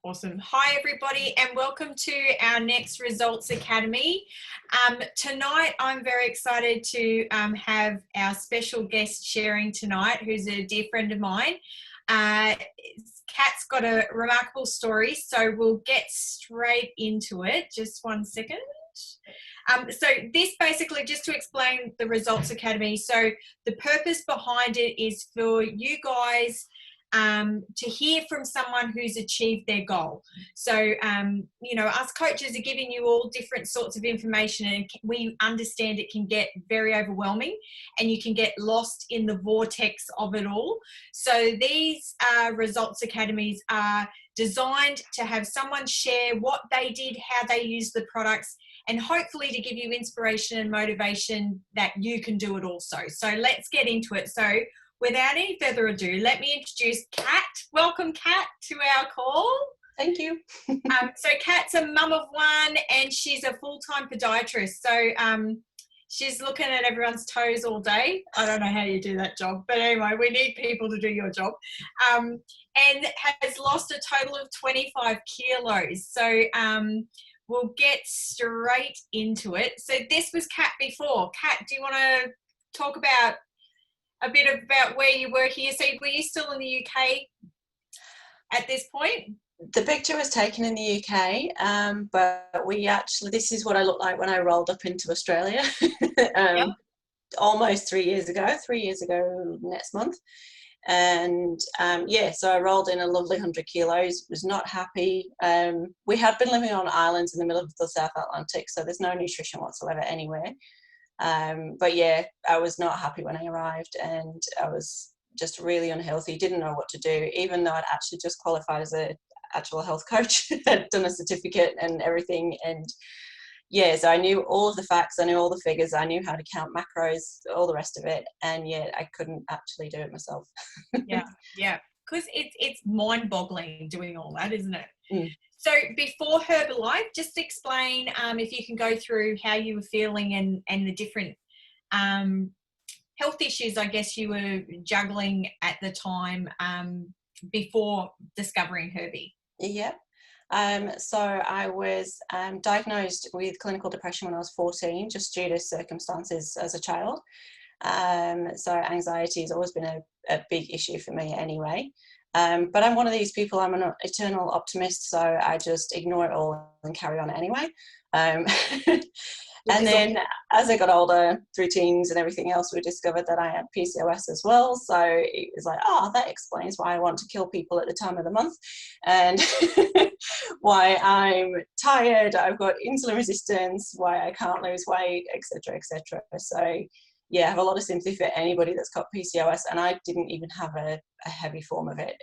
Awesome. Hi, everybody, and welcome to our next Results Academy. Tonight, I'm very excited to have our special guest sharing tonight, who's a dear friend of mine. Kat's got a remarkable story, so we'll get straight into it. Just one second. So this basically, just to explain the Results Academy, so the purpose behind it is for you guys to hear from someone who's achieved their goal. So, us coaches are giving you all different sorts of information, and we understand it can get very overwhelming and you can get lost in the vortex of it all. So these Results Academies are designed to have someone share what they did, how they used the products, and hopefully to give you inspiration and motivation that you can do it also. So let's get into it. So without any further ado, let me introduce Kat. Welcome, Kat, to our call. Thank you. So Kat's a mum of one and she's a full-time podiatrist. So she's looking at everyone's toes all day. I don't know how you do that job, but anyway, we need people to do your job. And has lost a total of 25 kilos. So we'll get straight into it. So this was Kat before. Kat, do you want to talk about a bit about where you were here? So were you still in the UK at this point? The picture was taken in the UK, but this is what I look like when I rolled up into Australia. Yep. Almost 3 years ago next month. And so I rolled in a lovely 100 kilos, was not happy. We had been living on islands in the middle of the South Atlantic, so there's no nutrition whatsoever anywhere. But yeah, I was not happy when I arrived, and I was just really unhealthy, didn't know what to do, even though I'd actually just qualified as a actual health coach, had done a certificate and everything. And yeah, so I knew all of the facts, I knew all the figures, I knew how to count macros, all the rest of it, and yet I couldn't actually do it myself. Yeah, because it's mind-boggling doing all that, isn't it? Mm. So before Herbalife, just explain if you can go through how you were feeling and the different health issues, I guess, you were juggling at the time before discovering Herbie. Yep. So I was diagnosed with clinical depression when I was 14, just due to circumstances as a child. So anxiety has always been a big issue for me anyway. But I'm one of these people, I'm an eternal optimist, so I just ignore it all and carry on anyway. And then as I got older, through teens and everything else, we discovered that I had PCOS as well. So it was like, that explains why I want to kill people at the time of the month, and why I'm tired, I've got insulin resistance, why I can't lose weight, etc., etc. So yeah, I have a lot of sympathy for anybody that's got PCOS, and I didn't even have a heavy form of it.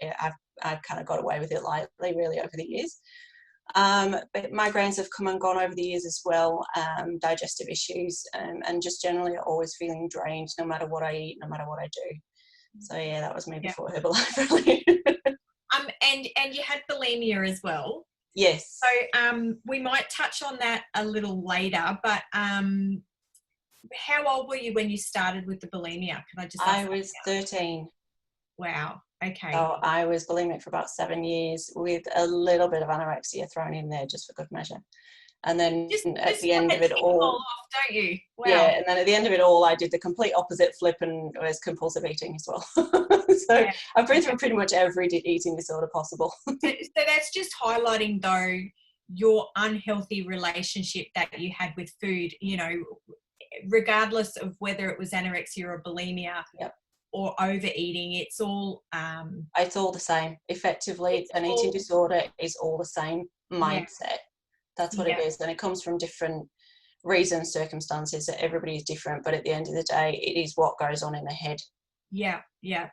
I've kind of got away with it lightly, really, over the years. But migraines have come and gone over the years as well, digestive issues, and just generally always feeling drained no matter what I eat, no matter what I do. So yeah, that was me before Herbalife, really. And you had bulimia as well. Yes. So we might touch on that a little later, but how old were you when you started with the bulimia? Can I just ask I was 13. Wow. Okay. So I was bulimic for about 7 years with a little bit of anorexia thrown in there just for good measure. And then at the end of it all, off, don't you? Wow. Yeah, and then at the end of it all, I did the complete opposite flip and was compulsive eating as well. So yeah. I've been through pretty much every eating disorder possible. So that's just highlighting, though, your unhealthy relationship that you had with food, regardless of whether it was anorexia or bulimia. Yep. Or overeating, it's all the same. Effectively, an eating disorder is all the same mindset. Yeah. That's what it is, and it comes from different reasons, circumstances. Everybody is different, but at the end of the day, it is what goes on in the head. Yeah.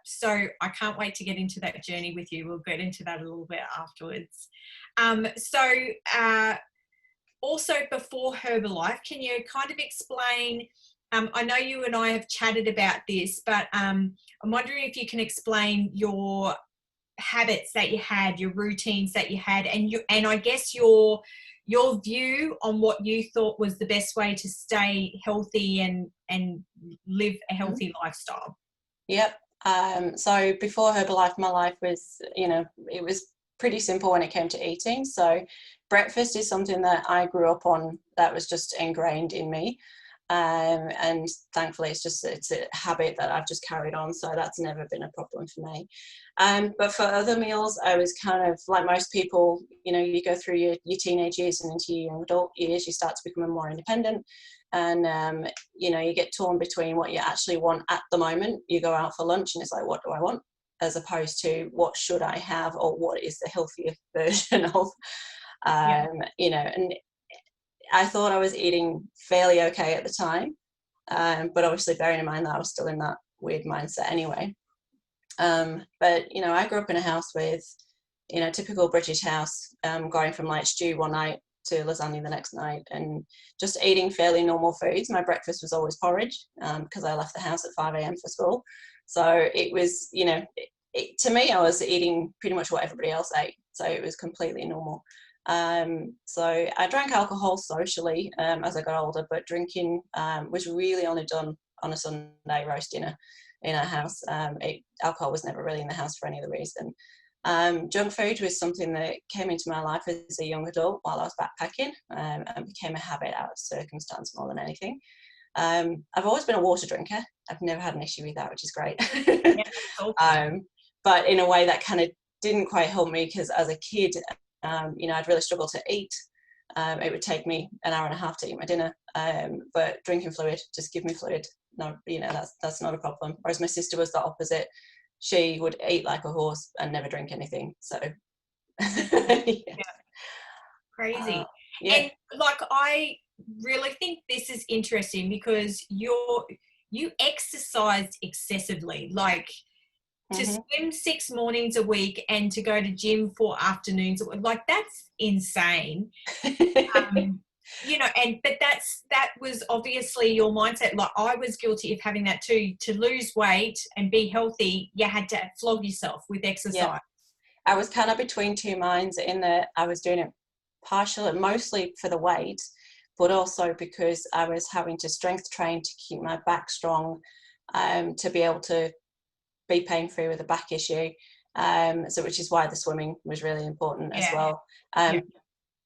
So I can't wait to get into that journey with you. We'll get into that a little bit afterwards. Also before Herbalife, can you kind of explain? I know you and I have chatted about this, but I'm wondering if you can explain your habits that you had, your routines that you had, and I guess your view on what you thought was the best way to stay healthy and live a healthy lifestyle. Yep. So before Herbalife, my life was, it was pretty simple when it came to eating. So breakfast is something that I grew up on, that was just ingrained in me. And thankfully it's a habit that I've just carried on, so that's never been a problem for me. But for other meals, I was kind of like most people, you know, you go through your teenage years and into your young adult years, you start to become more independent, and you know, you get torn between what you actually want at the moment. You go out for lunch and it's like, what do I want, as opposed to what should I have, or what is the healthier version of, you know. And I thought I was eating fairly okay at the time, but obviously bearing in mind that I was still in that weird mindset anyway. But, you know, I grew up in a house with, you know, typical British house, going from like stew one night to lasagna the next night, and just eating fairly normal foods. My breakfast was always porridge, because I left the house at 5 a.m. for school. So it was, you know, to me, I was eating pretty much what everybody else ate. So it was completely normal. So I drank alcohol socially, as I got older, but drinking was really only done on a Sunday roast dinner in our house. Alcohol was never really in the house for any other reason. Junk food was something that came into my life as a young adult while I was backpacking, and became a habit out of circumstance more than anything. I've always been a water drinker. I've never had an issue with that, which is great. Yeah, okay. But in a way that kind of didn't quite help me, because as a kid, you know, I'd really struggle to eat. It would take me an hour and a half to eat my dinner, but drinking fluid, just give me fluid. No, you know, that's not a problem. Whereas my sister was the opposite. She would eat like a horse and never drink anything. So Yeah. Crazy. yeah. And like, I really think this is interesting because you exercised excessively, like to swim 6 mornings a week and to go to gym 4 afternoons, like that's insane. You know, but that was obviously your mindset. Like, I was guilty of having that too. To lose weight and be healthy, you had to flog yourself with exercise. Yeah. I was kind of between two minds, in that I was doing it mostly for the weight, but also because I was having to strength train to keep my back strong, to be able to be pain free with a back issue. So which is why the swimming was really important as well.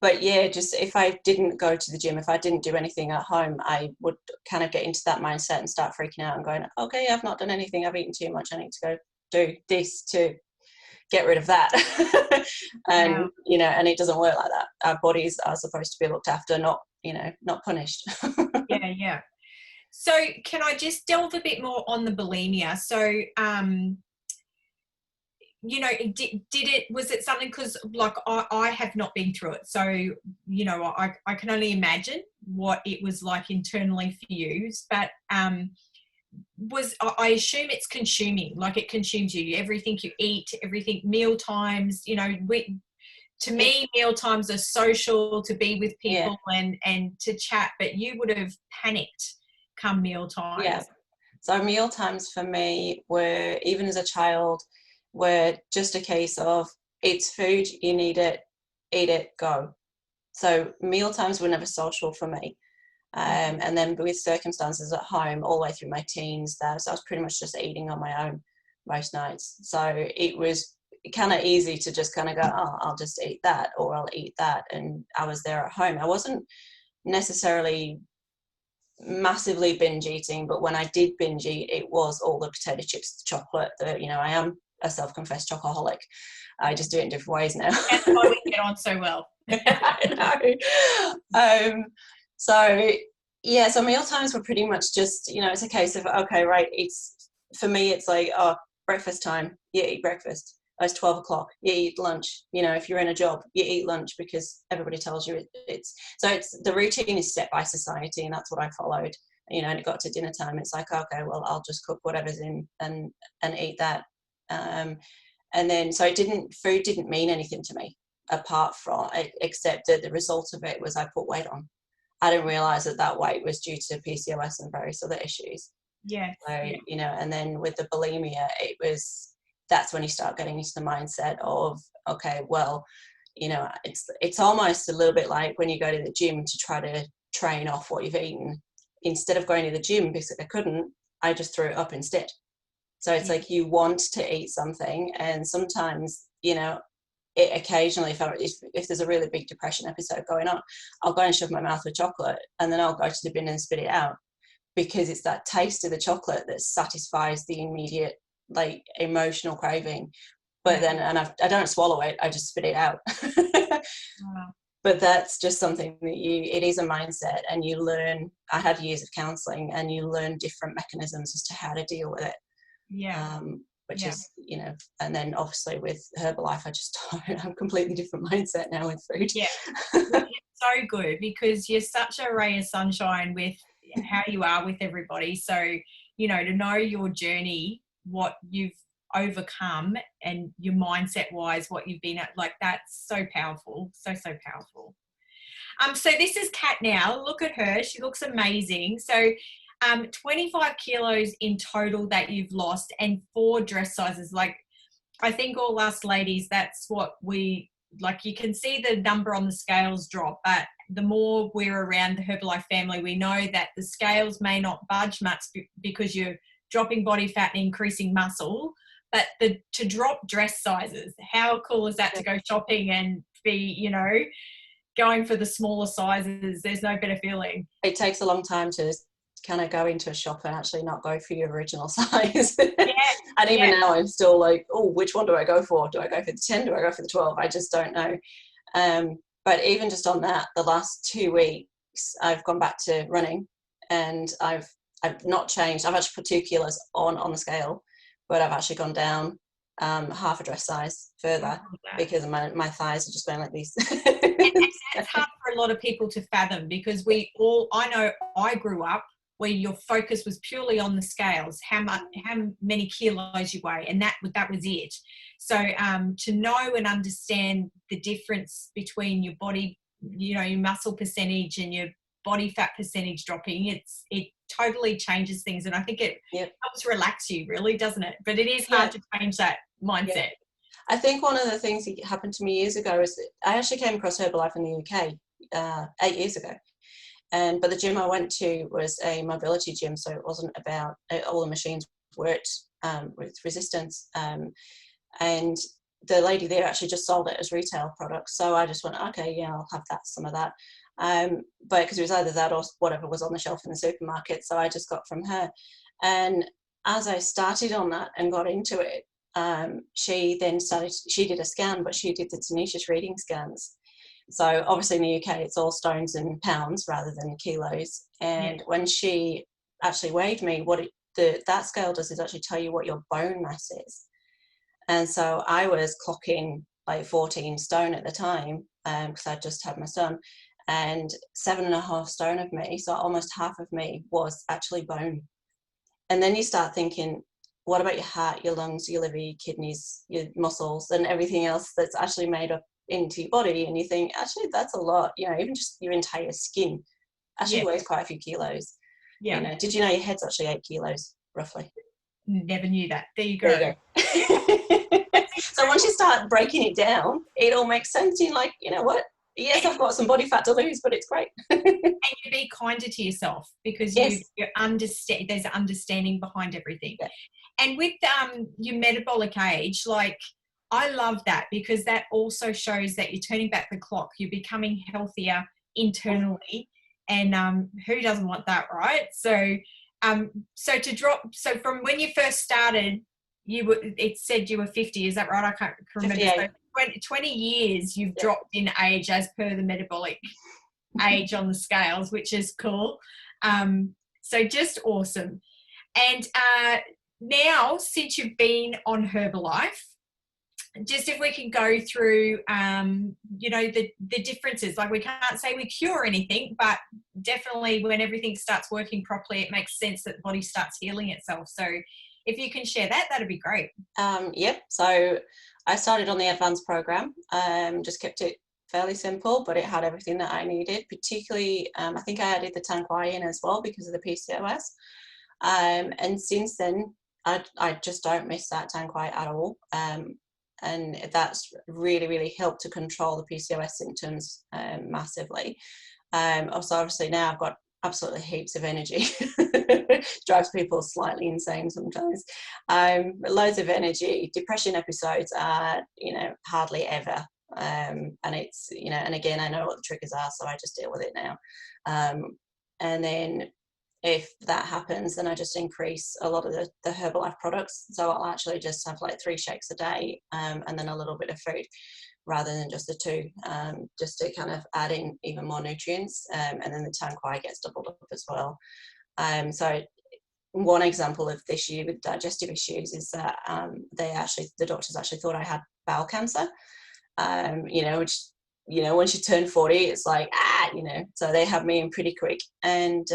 But yeah, just if I didn't go to the gym, if I didn't do anything at home, I would kind of get into that mindset and start freaking out and going, okay, I've not done anything, I've eaten too much, I need to go do this to get rid of that. And you know, and it doesn't work like that. Our bodies are supposed to be looked after, not, you know, not punished. Yeah. So can I just delve a bit more on the bulimia? So you know, was it something, because like I have not been through it, so you know, I can only imagine what it was like internally for you, but I assume it's consuming, like it consumes you, everything you eat, everything, meal times, you know, to me, meal times are social, to be with people and to chat, but you would have panicked come meal times. Yeah. So meal times for me were, even as a child, were just a case of, it's food, you need it, eat it, go. So meal times were never social for me. And then with circumstances at home all the way through my teens, so I was pretty much just eating on my own most nights. So it was kind of easy to just kind of go, oh, I'll just eat that, or I'll eat that. And I was there at home. I wasn't necessarily massively binge eating, but when I did binge eat, it was all the potato chips, the chocolate, you know, I am a self-confessed chocoholic. I just do it in different ways now. That's why we get on so well. I know. So yeah, so meal times were pretty much just, you know, it's a case of, okay, right, it's, for me, it's like, oh, breakfast time, you eat breakfast. Oh, it's 12 o'clock, you eat lunch. You know, if you're in a job, you eat lunch because everybody tells you it's the routine is set by society, and that's what I followed. You know, and it got to dinner time, it's like, okay, well, I'll just cook whatever's in and eat that. And then, so food didn't mean anything to me, apart from, except that the result of it was I put weight on. I didn't realize that weight was due to PCOS and various other issues. Yeah. So, you know, and then with the bulimia, that's when you start getting into the mindset of, okay, well, you know, it's almost a little bit like when you go to the gym to try to train off what you've eaten. Instead of going to the gym because I couldn't, I just threw it up instead. So it's like, you want to eat something, and sometimes, you know, it occasionally, if there's a really big depression episode going on, I'll go and shove my mouth with chocolate, and then I'll go to the bin and spit it out, because it's that taste of the chocolate that satisfies the immediate like emotional craving. But then, and I don't swallow it, I just spit it out. Wow. But that's just something that it is a mindset, and you learn. I had years of counselling, and you learn different mechanisms as to how to deal with it. Yeah. Which is, you know, and then obviously with Herbalife, I just have a completely different mindset now with food. Yeah. It's so good, because you're such a ray of sunshine with how you are with everybody. So, you know, to know your journey, what you've overcome, and your mindset wise, what you've been at, like, that's so powerful. So powerful. So this is Kat now. Look at her. She looks amazing. So 25 kilos in total that you've lost, and 4 dress sizes. Like, I think all us ladies, that's what we like. You can see the number on the scales drop, but the more we're around the Herbalife family, we know that the scales may not budge much because you're dropping body fat and increasing muscle, but to drop dress sizes, how cool is that? To go shopping and be, you know, going for the smaller sizes. There's no better feeling. It takes a long time to kind of go into a shop and actually not go for your original size. Yeah. And even now I'm still like, oh, which one do I go for? Do I go for the 10? Do I go for the 12? I just don't know. But even just on that, the last 2 weeks I've gone back to running, and I've not changed. I've actually put 2 kilos on the scale, but I've actually gone down half a dress size further, because my thighs are just going like these. It's hard for a lot of people to fathom, because I know I grew up where your focus was purely on the scales, how many kilos you weigh, and that was it. So to know and understand the difference between your body, you know, your muscle percentage and your body fat percentage dropping, it totally changes things. And I think it helps relax you, really, doesn't it? But it is hard to change that mindset. Yeah. I think one of the things that happened to me years ago is that I actually came across Herbalife in the UK 8 years ago. But the gym I went to was a mobility gym, so it wasn't about, all the machines worked with resistance. And the lady there actually just sold it as retail products. So I just went, okay, yeah, I'll have some of that. But because it was either that or whatever was on the shelf in the supermarket. So I just got from her. And as I started on that and got into it, she did a scan, but she did the tenacious reading scans. So obviously in the UK, it's all stones and pounds rather than kilos. And when she actually weighed me, that scale does is actually tell you what your bone mass is. And so I was clocking like 14 stone at the time, because I just had my son, and 7.5 stone of me, so almost half of me, was actually bone. And then you start thinking, what about your heart, your lungs, your liver, your kidneys, your muscles, and everything else that's actually made up into your body? And you think, actually, that's a lot. You know, even just your entire skin actually weighs quite a few kilos. You know, did you know your head's actually 8 kilos roughly? Never knew that. There you go. There you go. So once you start breaking it down, it all makes sense. You're like, you know what? Yes, I've got some body fat to lose, but it's great. And you be kinder to yourself, because you understand, there's an understanding behind everything. And with your metabolic age, like, I love that, because that also shows that you're turning back the clock. You're becoming healthier internally, and who doesn't want that, right? So so from when you first started, it said you were 50. Is that right? I can't remember. 58. So 20 years you've dropped in age as per the metabolic age on the scales, which is cool. So just awesome. And now, since you've been on Herbalife, just if we can go through, you know, the differences. Like, we can't say we cure anything, but definitely when everything starts working properly, it makes sense that the body starts healing itself. So if you can share that, that'd be great. So I started on the advanced program, just kept it fairly simple, but it had everything that I needed. Particularly, I think I added the Tanquai in as well because of the PCOS. And since then, I just don't miss that Tanquai at all. And that's really, really helped to control the PCOS symptoms massively. Also, obviously now I've got absolutely heaps of energy. Drives people slightly insane sometimes. Loads of energy. Depression episodes are, hardly ever. And it's, and again, I know what the triggers are, so I just deal with it now. And then if that happens, then I just increase a lot of the Herbalife products. So I'll actually just have like 3 shakes a day, and then a little bit of food rather than just the 2, just to kind of add in even more nutrients. And then the Tang Quai gets doubled up as well. So one example of this year with digestive issues is that the doctors actually thought I had bowel cancer, which, once you turn 40, it's like, so they had me in pretty quick. And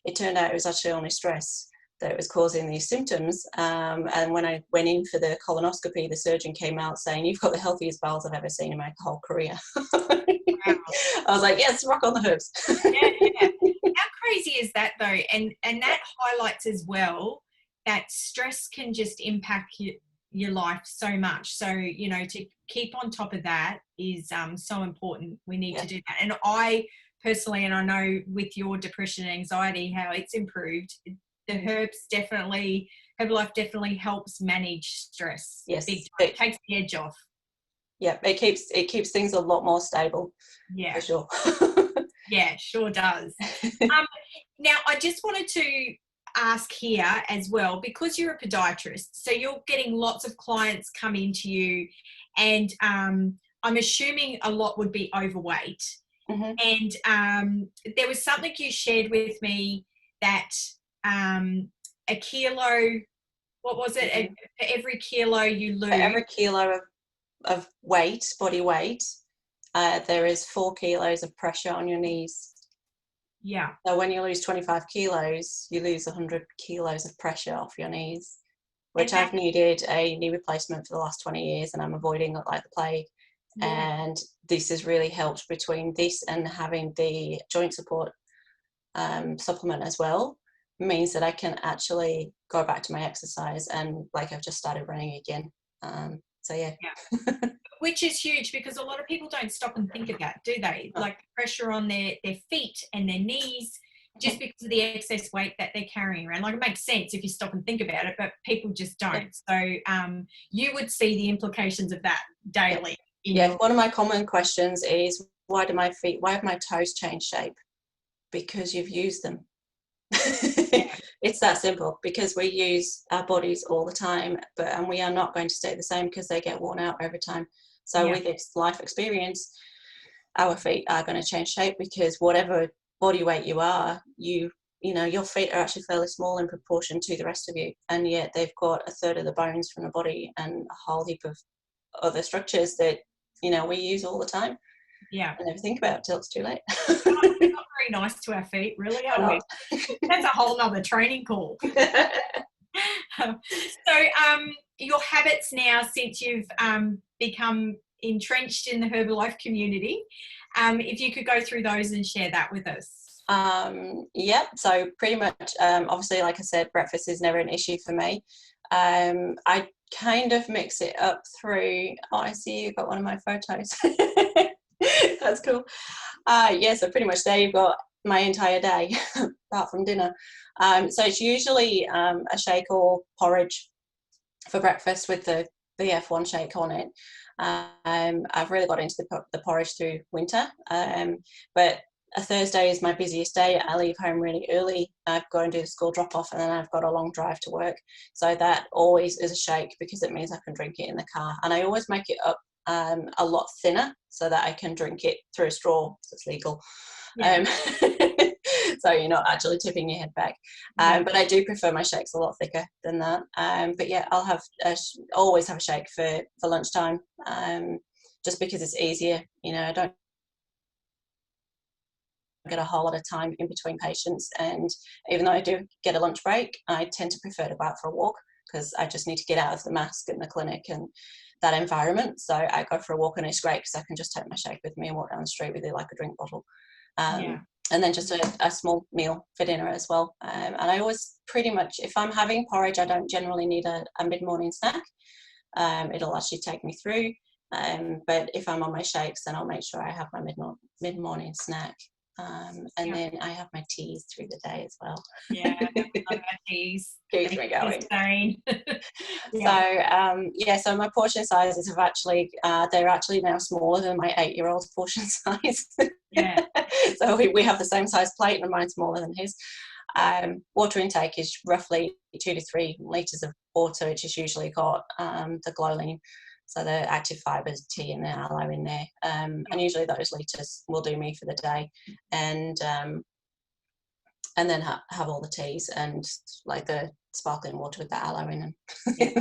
it turned out it was actually only stress that was causing these symptoms. And when I went in for the colonoscopy, the surgeon came out saying, "You've got the healthiest bowels I've ever seen in my whole career." Wow. I was like, yes, rock on the herbs. Yeah. How crazy is that though? And that highlights as well that stress can just impact your life so much. So, to keep on top of that is so important. We need to do that. And I personally, and I know with your depression and anxiety, how it's improved, the Herbalife definitely helps manage stress. Yes. It takes the edge off. Yeah, it keeps things a lot more stable. Yeah. For sure. Yeah, sure does. Now, I just wanted to ask here as well, because you're a podiatrist, so you're getting lots of clients come into you, and I'm assuming a lot would be overweight. Mm-hmm. And there was something you shared with me that a kilo, what was it? Mm-hmm. For every kilo you lose. For every kilo of weight, body weight, there is 4 kilos of pressure on your knees. Yeah. So when you lose 25 kilos, you lose 100 kilos of pressure off your knees, which I've needed a knee replacement for the last 20 years, and I'm avoiding it like the plague. Yeah. And this has really helped between this and having the joint support supplement as well, means that I can actually go back to my exercise, and like I've just started running again. So yeah. Which is huge, because a lot of people don't stop and think of that, do they? Like the pressure on their feet and their knees, just because of the excess weight that they're carrying around. Like, it makes sense if you stop and think about it, but people just don't. So you would see the implications of that daily. One of my common questions is, why have my toes changed shape? Because you've used them. It's that simple, because we use our bodies all the time, and we are not going to stay the same, because they get worn out over time. So with this life experience, our feet are going to change shape, because whatever body weight you are, your feet are actually fairly small in proportion to the rest of you, and yet they've got a third of the bones from the body and a whole heap of other structures that we use all the time. Yeah. I never think about it till it's too late. We're not very nice to our feet, really, are we? That's a whole nother training call. So your habits now, since you've become entrenched in the Herbalife community, if you could go through those and share that with us. So pretty much, obviously, like I said, breakfast is never an issue for me. I kind of mix it up through, I see you've got one of my photos. That's cool. So pretty much there you've got my entire day apart from dinner. So it's usually a shake or porridge for breakfast with the F1 shake on it. I've really got into the porridge through winter, but a Thursday is my busiest day. I leave home really early. I go and do the school drop off, and then I've got a long drive to work. So that always is a shake, because it means I can drink it in the car. And I always make it up a lot thinner, so that I can drink it through a straw, so it's legal. Yeah. So you're not actually tipping your head back. But I do prefer my shakes a lot thicker than that. But yeah, I'll have always have a shake for lunchtime, just because it's easier. I don't get a whole lot of time in between patients, and even though I do get a lunch break, I tend to prefer to go out for a walk, because I just need to get out of the mask in the clinic and that environment. So I go for a walk, and it's great because I can just take my shake with me and walk down the street with it like a drink bottle. And then just a small meal for dinner as well. And I always pretty much, if I'm having porridge, I don't generally need a mid-morning snack. It'll actually take me through. But if I'm on my shakes, then I'll make sure I have my mid-morning snack. And then I have my teas through the day as well. Yeah, I love our teas. Keeps me going. Yeah. So my portion sizes have actually, they're actually now smaller than my 8-year-old's portion size. Yeah. So we have the same size plate and mine's smaller than his. Water intake is roughly 2 to 3 litres of water, which is usually got the Glowline, so the active fibres, tea and the aloe in there. And usually those litres will do me for the day. And then have all the teas and like the sparkling water with the aloe in them. Yeah,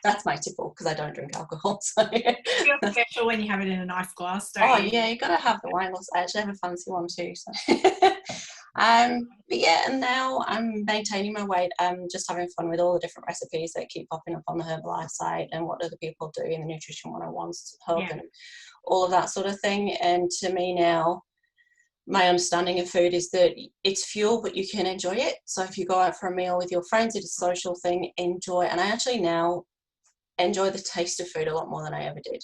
that's my tipple, because I don't drink alcohol. So it feels special when you have it in a nice glass, don't you? Oh yeah, you got to have the wine glass. I actually have a fancy one too. So. But yeah, and now I'm maintaining my weight. I'm just having fun with all the different recipes that keep popping up on the Herbalife site, and what other people do in the Nutrition 101's hub, and all of that sort of thing. And to me now, my understanding of food is that it's fuel, but you can enjoy it. So if you go out for a meal with your friends, it's a social thing, enjoy. And I actually now enjoy the taste of food a lot more than I ever did.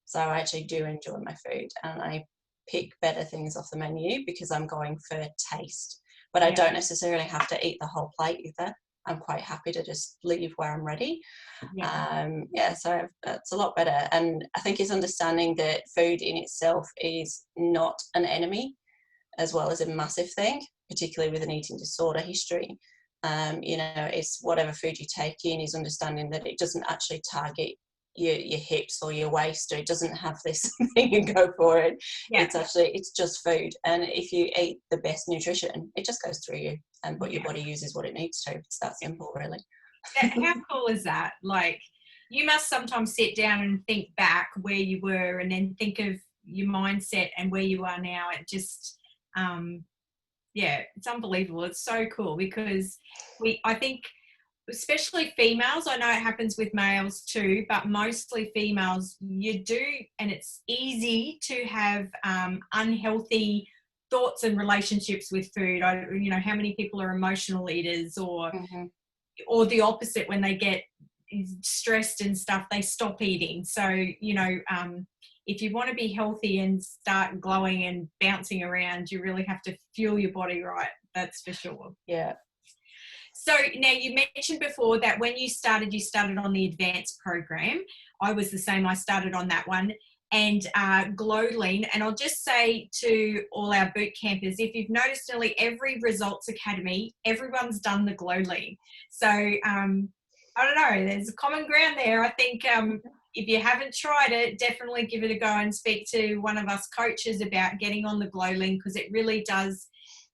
So I actually do enjoy my food, and I pick better things off the menu because I'm going for taste. But I don't necessarily have to eat the whole plate either. I'm quite happy to just leave where I'm ready. So it's a lot better. And I think it's understanding that food in itself is not an enemy, as well as a massive thing, particularly with an eating disorder history. It's whatever food you take in is understanding that it doesn't actually target your hips or your waist, or it doesn't have this thing and go for it. It's just food. And if you eat the best nutrition, it just goes through you, and what your body uses what it needs to. It's that simple, really. How cool is that? Like, you must sometimes sit down and think back where you were, and then think of your mindset and where you are now. It just it's unbelievable. It's so cool, because I think especially females, I know it happens with males too, but mostly females, you do, and it's easy to have unhealthy thoughts and relationships with food. How many people are emotional eaters, or the opposite, when they get stressed and stuff, they stop eating. So if you want to be healthy and start glowing and bouncing around, you really have to fuel your body right. That's for sure. Yeah. So now, you mentioned before that when you started on the advanced program. I was the same. I started on that one. And Glowline, and I'll just say to all our boot campers, if you've noticed, nearly every Results Academy, everyone's done the Glowline. So I don't know, there's a common ground there. I think if you haven't tried it, definitely give it a go and speak to one of us coaches about getting on the Glowline, because it really does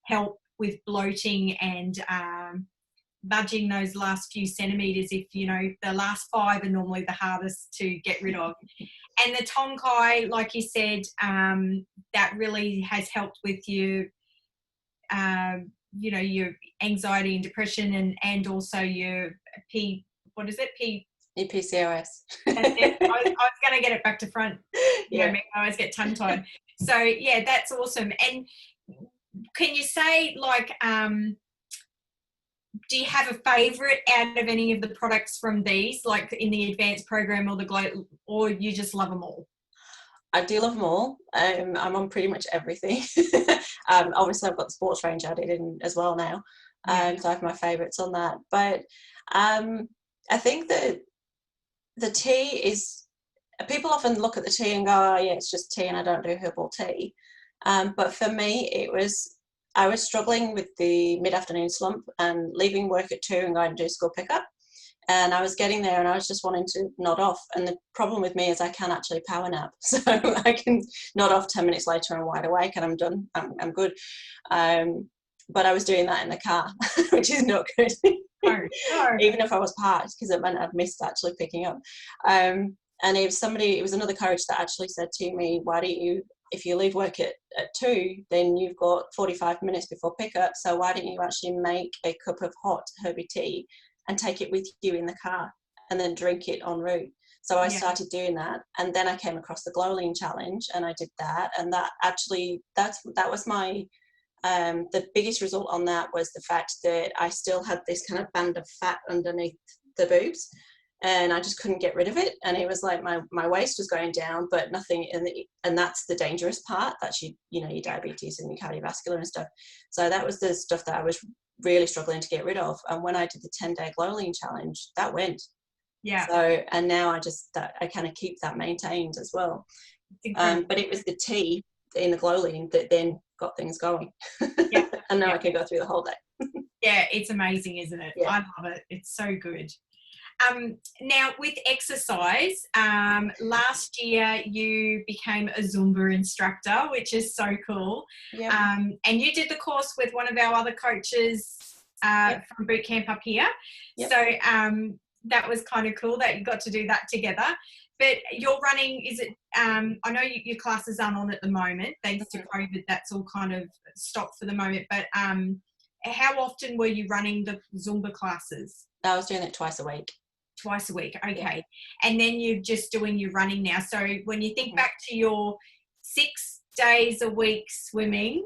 help with bloating and budging those last few centimetres. If the last 5 are normally the hardest to get rid of. And the Tonkai, like you said, that really has helped with your your anxiety and depression, and also your your PCOS. That's it. I was going to get it back to front. I always get tongue tied. So that's awesome. And can you say, like, do you have a favourite out of any of the products from these, like in the advanced program or the Glow, or you just love them all? I do love them all. I'm on pretty much everything. Obviously, I've got the sports range added in as well now. So I have my favourites on that. But I think that the tea is, people often look at the tea and go, oh yeah, it's just tea and I don't do herbal tea. But for me, I was struggling with the mid-afternoon slump and leaving work at 2 and going to do school pickup. And I was getting there and I was just wanting to nod off. And the problem with me is I can actually power nap. So I can nod off 10 minutes later and I'm wide awake and I'm done. I'm good. But I was doing that in the car, which is not good. Even if I was parked, because it meant I'd missed actually picking up. And it was another coach that actually said to me, why don't you, if you leave work at 2, then you've got 45 minutes before pickup. So why don't you actually make a cup of hot herby tea and take it with you in the car and then drink it en route? So I started doing that, and then I came across the Glowline challenge and I did that, and that was my the biggest result on that was the fact that I still had this kind of band of fat underneath the boobs, and I just couldn't get rid of it. And it was like my waist was going down, but nothing. And that's the dangerous part. That's your diabetes and your cardiovascular and stuff. So that was the stuff that I was really struggling to get rid of. And when I did the 10-day glow lean challenge, that went. Yeah. So, and now I kind of keep that maintained as well. But it was the tea in the glow lean that then got things going. Yeah. And now I can go through the whole day. Yeah, it's amazing, isn't it? Yeah. I love it. It's so good. Now with exercise, last year you became a Zumba instructor, which is so cool. Yep. And you did the course with one of our other coaches from boot camp up here. Yep. So that was kind of cool that you got to do that together. But you're running, is it, I know your classes aren't on at the moment, thanks to COVID, that's all kind of stopped for the moment. But how often were you running the Zumba classes? I was doing it twice a week. Twice a week, okay. Yeah. And then you're just doing your running now. So when you think back to your 6 days a week swimming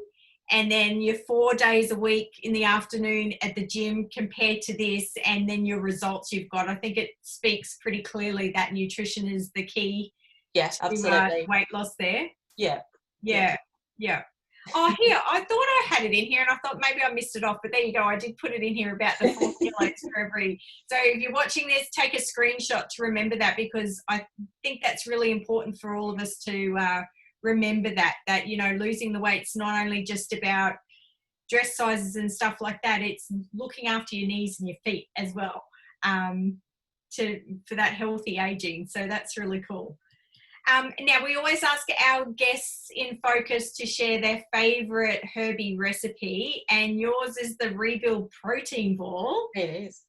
and then your 4 days a week in the afternoon at the gym compared to this, and then your results you've got, I think it speaks pretty clearly that nutrition is the key. Yes, absolutely. Weight loss there. Yeah. Oh, here, I thought I had it in here and I thought maybe I missed it off, but there you go. I did put it in here about the 4 kilos for every. So if you're watching this, take a screenshot to remember that, because I think that's really important for all of us to remember that, losing the weight's not only just about dress sizes and stuff like that, it's looking after your knees and your feet as well for that healthy aging. So that's really cool. Now, we always ask our guests in focus to share their favourite Herbie recipe, and yours is the Rebuild protein ball. It is.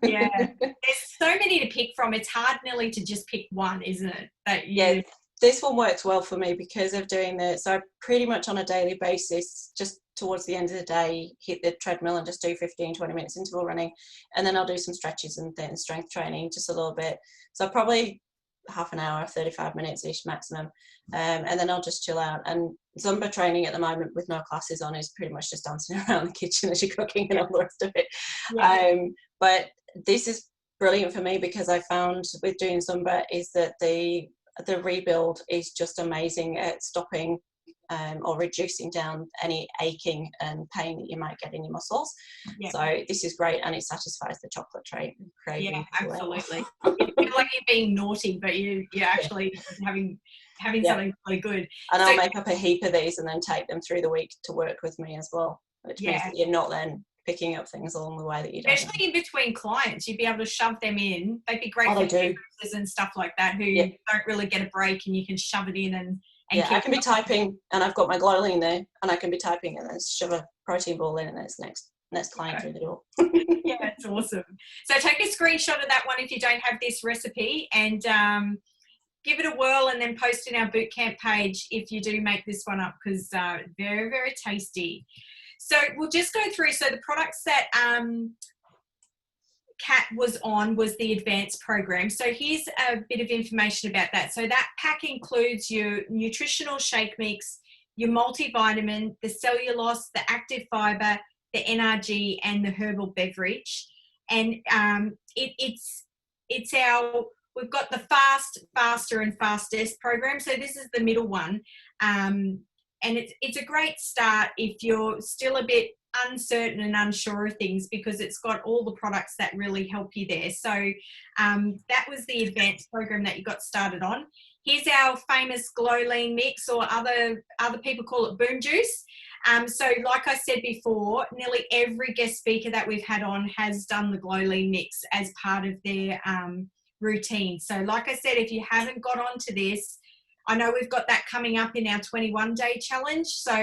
Yeah. There's so many to pick from. It's hard nearly to just pick one, isn't it? Yeah, this one works well for me because of doing so pretty much on a daily basis, just towards the end of the day, hit the treadmill and just do 15-20 minutes interval running, and then I'll do some stretches and then strength training just a little bit. So probably half an hour, 35 minutes ish maximum, and then I'll just chill out. And Zumba training at the moment with no classes on is pretty much just dancing around the kitchen as you're cooking and all the rest of it. Yeah. But this is brilliant for me because I found with doing Zumba is that the Rebuild is just amazing at stopping or reducing down any aching and pain that you might get in your muscles. Yeah. So this is great, and it satisfies the chocolate craving. Yeah, absolutely. You feel like you're being naughty, but you're actually having something really good. And I'll make up a heap of these and then take them through the week to work with me as well, which means that you're not then picking up things along the way that you don't. Especially in between clients, you'd be able to shove them in. They'd be great for caregivers and stuff like that who don't really get a break, and you can shove it in and I can be typing and I've got my glow lean there, and I can be typing and then shove a protein ball in, and it's next client through the door. Yeah, it's awesome. So take a screenshot of that one if you don't have this recipe, and give it a whirl, and then post in our bootcamp page if you do make this one up, because very, very tasty. So we'll just go through. So the products that Kat was the advanced program. So here's a bit of information about that. So that pack includes your nutritional shake mix, your multivitamin, the cellulose, the active fiber, the NRG, and the herbal beverage. And we've got the fast, faster, and fastest program. So this is the middle one. And it's a great start if you're still a bit uncertain and unsure of things, because it's got all the products that really help you there. So that was the advanced program that you got started on. Here's our famous Glow Lean mix, or other people call it Boom Juice. So like I said before, nearly every guest speaker that we've had on has done the Glow Lean mix as part of their routine. So like I said, if you haven't got onto this, I know we've got that coming up in our 21-day challenge. So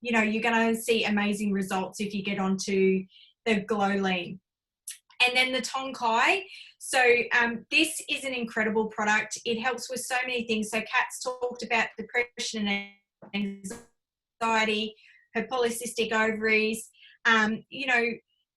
you're going to see amazing results if you get onto the Glow Lean. And then the Tonkai. So this is an incredible product. It helps with so many things. So Kat's talked about depression and anxiety, her polycystic ovaries.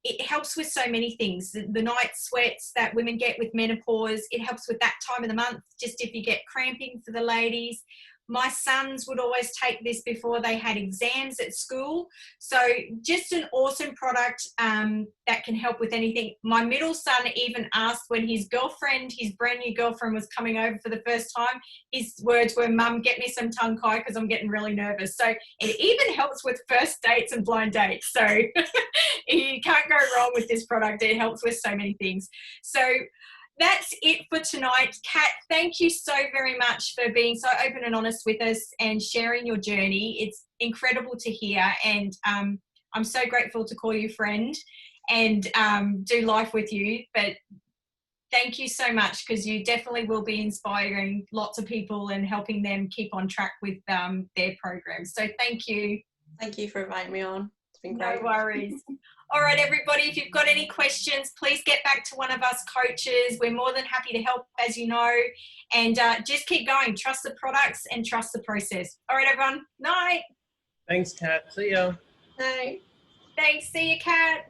It helps with so many things. The night sweats that women get with menopause, it helps with that time of the month, just if you get cramping for the ladies. My sons would always take this before they had exams at school. So just an awesome product that can help with anything. My middle son even asked when his brand new girlfriend was coming over for the first time, his words were, "Mum, get me some tongue kai because I'm getting really nervous." So it even helps with first dates and blind dates. So you can't go wrong with this product. It helps with so many things. So that's it for tonight. Kat, thank you so very much for being so open and honest with us and sharing your journey. It's incredible to hear, and I'm so grateful to call you friend and do life with you. But thank you so much, because you definitely will be inspiring lots of people and helping them keep on track with their programs. So thank you. Thank you for inviting me on. It's been No great. worries. All right, everybody, if you've got any questions, please get back to one of us coaches. We're more than happy to help, as you know, and just keep going. Trust the products and trust the process. All right, everyone. Night. Thanks, Kat. See ya. Bye. Thanks. See you, Kat.